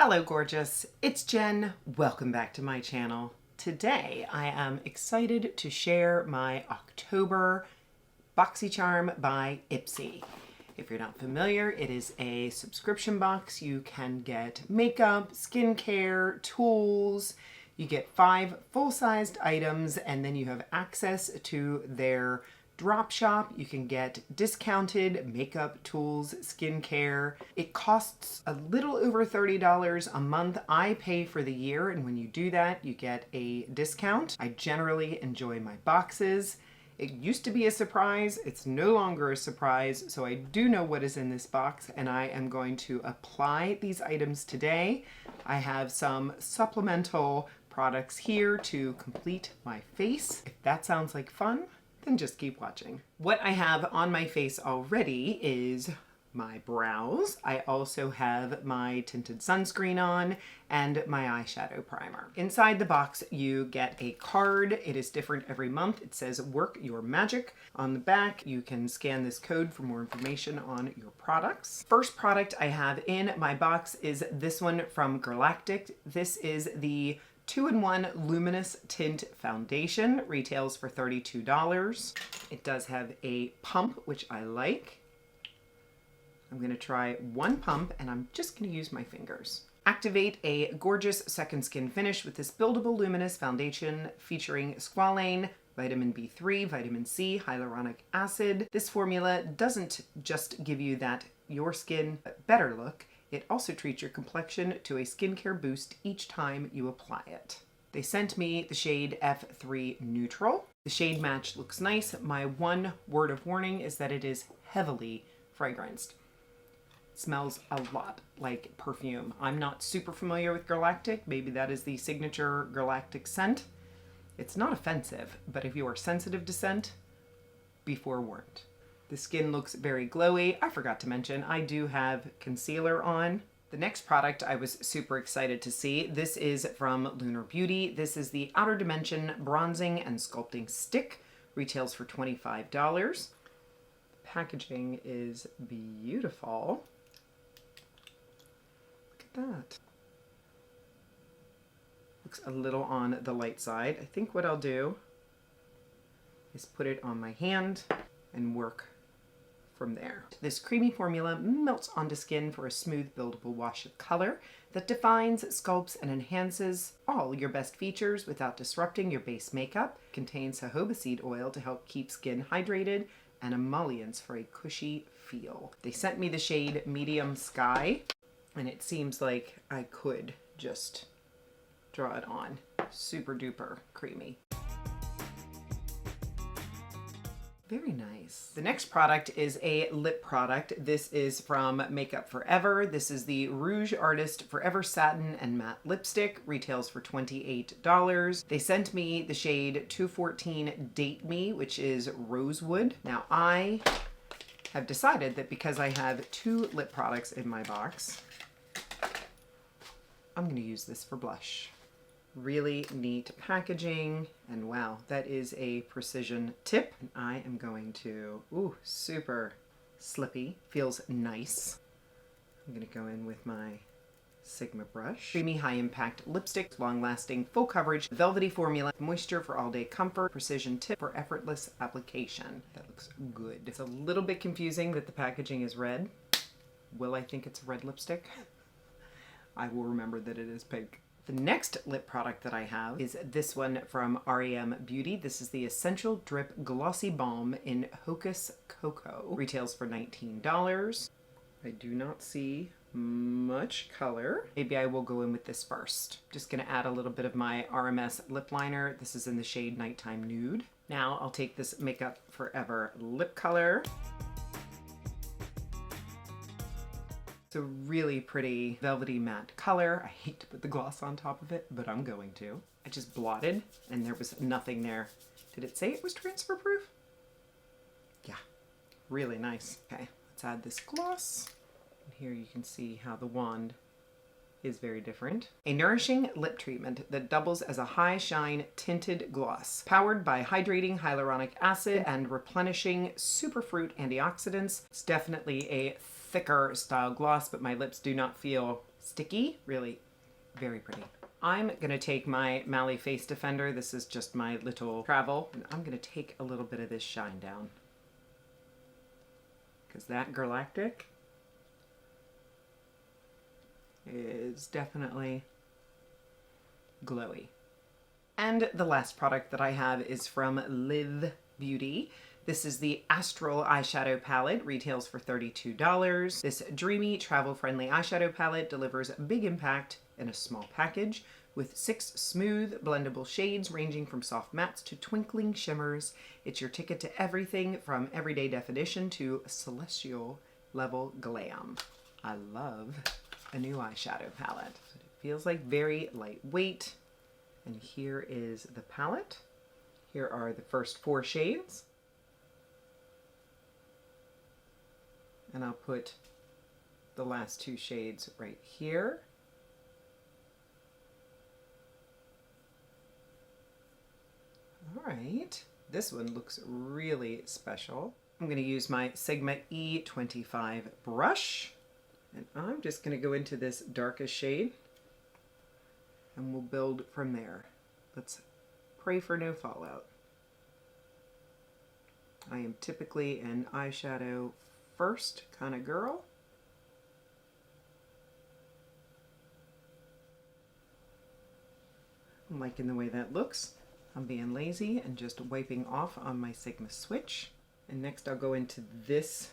Hello gorgeous, it's Jen. Welcome back to my channel. Today I am excited to share my October Boxycharm by Ipsy. If you're not familiar, it is a subscription box. You can get makeup, skincare, tools. You get 5 full-sized items and then you have access to their drop shop. You can get discounted makeup, tools, skincare. It costs a little over $30 a month. I pay for the year, and when you do that, you get a discount. I generally enjoy my boxes. It used to be a surprise. It's no longer a surprise, so I do know what is in this box, and I am going to apply these items today. I have some supplemental products here to complete my face. If that sounds like fun, then just keep watching. What I have on my face already is my brows. I also have my tinted sunscreen on and my eyeshadow primer. Inside the box, you get a card. It is different every month. It says "Work Your Magic." On the back, you can scan this code for more information on your products. First product I have in my box is this one from Galactic. This is the 2-in-1 Luminous Tint Foundation. Retails for $32. It does have a pump, which I like. I'm gonna try one pump and I'm just gonna use my fingers. Activate a gorgeous second skin finish with this buildable luminous foundation featuring squalane, vitamin B3, vitamin C, hyaluronic acid. This formula doesn't just give you that your skin better look, it also treats your complexion to a skincare boost each time you apply it. They sent me the shade F3 Neutral. The shade match looks nice. My one word of warning is that it is heavily fragranced. It smells a lot like perfume. I'm not super familiar with Galactic. Maybe that is the signature Galactic scent. It's not offensive, but if you are sensitive to scent, be forewarned. The skin looks very glowy. I forgot to mention, I do have concealer on. The next product I was super excited to see. This is from Lunar Beauty. This is the Outer Dimension Bronzing and Sculpting Stick. Retails for $25. The packaging is beautiful. Look at that. Looks a little on the light side. I think what I'll do is put it on my hand and work from there. This creamy formula melts onto skin for a smooth, buildable wash of color that defines, sculpts, and enhances all your best features without disrupting your base makeup. Contains jojoba seed oil to help keep skin hydrated and emollients for a cushy feel. They sent me the shade Medium Sky, and it seems like I could just draw it on. Super duper creamy. Very nice. The next product is a lip product. This is from Makeup Forever. This is the Rouge Artist Forever Satin and Matte Lipstick. Retails for $28. They sent me the shade 214 Date Me, which is Rosewood. Now I have decided that because I have 2 lip products in my box, I'm going to use this for blush. Really neat packaging, and wow, that is a precision tip. And I am going to, ooh, super slippy, feels nice. I'm gonna go in with my Sigma brush. Creamy high impact lipstick, long lasting, full coverage, velvety formula, moisture for all day comfort, precision tip for effortless application. That looks good. It's a little bit confusing that the packaging is red. Will I think it's a red lipstick? I will remember that it is pink. The next lip product that I have is this one from REM Beauty. This is the Essential Drip Glossy Balm in Hocus Cocoa. Retails for $19. I do not see much color. Maybe I will go in with this first. Just gonna add a little bit of my RMS lip liner. This is in the shade Nighttime Nude. Now I'll take this Makeup Forever lip color. It's a really pretty velvety matte color. I hate to put the gloss on top of it, but I'm going to. I just blotted and there was nothing there. Did it say it was transfer proof? Yeah, really nice. Okay, let's add this gloss. And here you can see how the wand is very different. A nourishing lip treatment that doubles as a high shine tinted gloss. Powered by hydrating hyaluronic acid and replenishing superfruit antioxidants. It's definitely a thicker style gloss, but my lips do not feel sticky, really very pretty. I'm gonna take my Mally Face Defender. This is just my little travel. And I'm gonna take a little bit of this shine down, because that Galactic is definitely glowy. And the last product that I have is from Lipgloss. This is the Astral eyeshadow palette, retails for $32. This dreamy, travel-friendly eyeshadow palette delivers big impact in a small package with 6 smooth, blendable shades ranging from soft mattes to twinkling shimmers. It's your ticket to everything from everyday definition to celestial level glam. I love a new eyeshadow palette. It feels like very lightweight. And here is the palette. Here are the first 4 shades. And I'll put the last 2 shades right here. All right, this one looks really special. I'm going to use my Sigma E25 brush, and I'm just going to go into this darkest shade, and we'll build from there. Let's pray for no fallout. I am typically an eyeshadow first kind of girl. I'm liking the way that looks. I'm being lazy and just wiping off on my Sigma switch. And next I'll go into this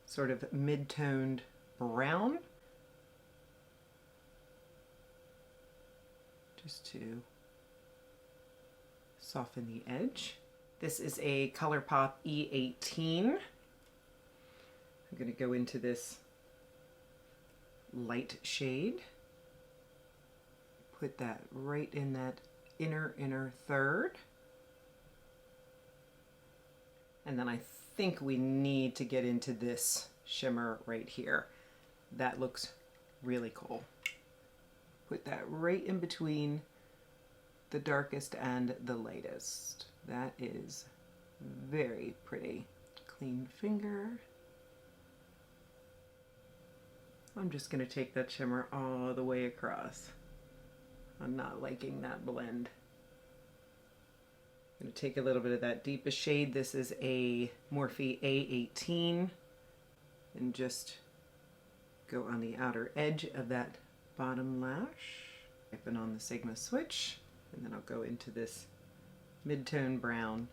sort of mid-toned brown, just to soften the edge. This is a ColourPop E18. I'm going to go into this light shade, put that right in that inner third. And then I think we need to get into this shimmer right here. That looks really cool. Put that right in between the darkest and the lightest. That is very pretty. Clean finger. I'm just going to take that shimmer all the way across. I'm not liking that blend. I'm going to take a little bit of that deepest shade. This is a Morphe A18, and just go on the outer edge of that bottom lash. Open on the Sigma switch, and then I'll go into this mid-tone brown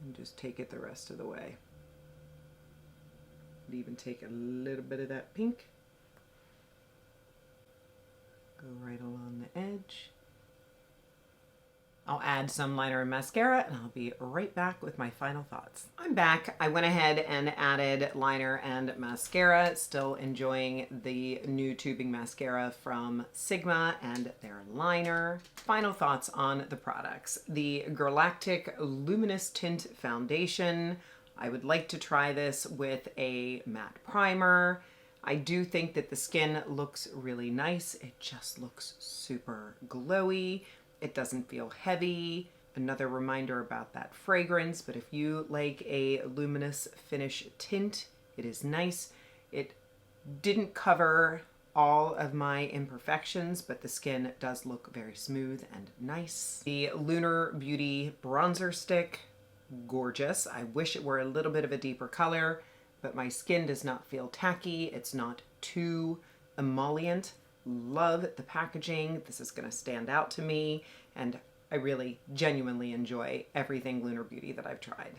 and just take it the rest of the way. And even take a little bit of that pink. Go right along the edge. I'll add some liner and mascara, and I'll be right back with my final thoughts. I'm back. I went ahead and added liner and mascara, still enjoying the new tubing mascara from Sigma and their liner. Final thoughts on the products. The Galactic Luminous Tint Foundation. I would like to try this with a matte primer. I do think that the skin looks really nice. It just looks super glowy. It doesn't feel heavy. Another reminder about that fragrance, but if you like a luminous finish tint, it is nice. It didn't cover all of my imperfections, but the skin does look very smooth and nice. The Lunar Beauty bronzer stick, gorgeous. I wish it were a little bit of a deeper color, but my skin does not feel tacky. It's not too emollient. Love the packaging. This is going to stand out to me, and I really genuinely enjoy everything Lunar Beauty that I've tried.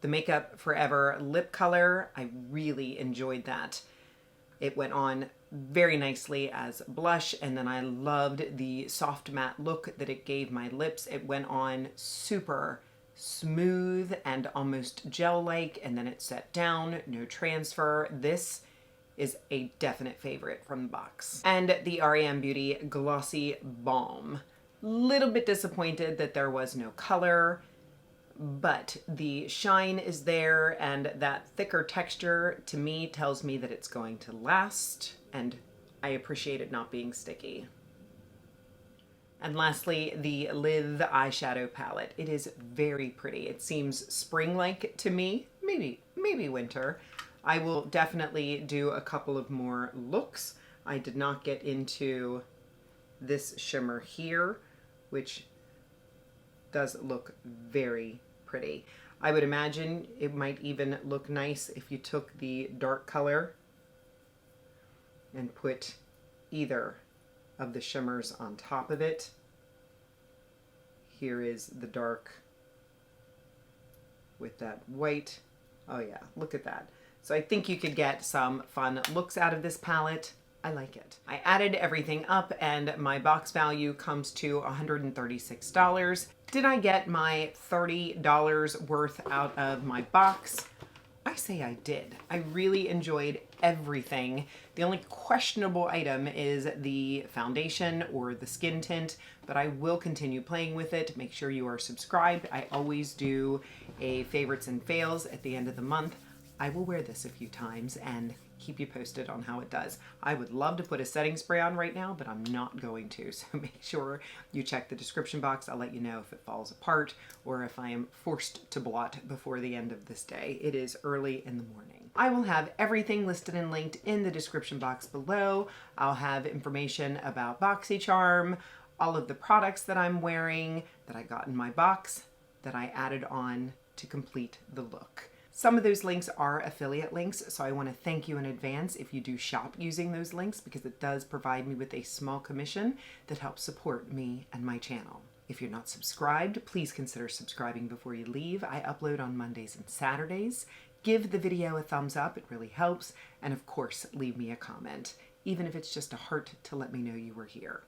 The Makeup Forever lip color, I really enjoyed that. It went on very nicely as blush, and then I loved the soft matte look that it gave my lips. It went on super smooth and almost gel-like, and then it set down, no transfer. This is a definite favorite from the box. And the REM Beauty Glossy Balm. Little bit disappointed that there was no color, but the shine is there, and that thicker texture to me tells me that it's going to last, and I appreciate it not being sticky. And lastly, the Live eyeshadow palette. It is very pretty. It seems spring-like to me, maybe winter. I will definitely do a couple of more looks. I did not get into this shimmer here, which does look very pretty. I would imagine it might even look nice if you took the dark color and put either of the shimmers on top of it. Here is the dark with that white. Oh yeah, look at that. So I think you could get some fun looks out of this palette. I like it. I added everything up and my box value comes to $136. Did I get my $30 worth out of my box? I say I did. I really enjoyed everything. The only questionable item is the foundation or the skin tint, but I will continue playing with it. Make sure you are subscribed. I always do a favorites and fails at the end of the month. I will wear this a few times and keep you posted on how it does. I would love to put a setting spray on right now, but I'm not going to. So make sure you check the description box. I'll let you know if it falls apart or if I am forced to blot before the end of this day. It is early in the morning. I will have everything listed and linked in the description box below. I'll have information about Boxycharm, all of the products that I'm wearing that I got in my box that I added on to complete the look. Some of those links are affiliate links, so I want to thank you in advance if you do shop using those links, because it does provide me with a small commission that helps support me and my channel. If you're not subscribed, please consider subscribing before you leave. I upload on Mondays and Saturdays. Give the video a thumbs up, it really helps. And of course, leave me a comment, even if it's just a heart to let me know you were here.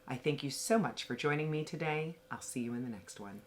I thank you so much for joining me today. I'll see you in the next one.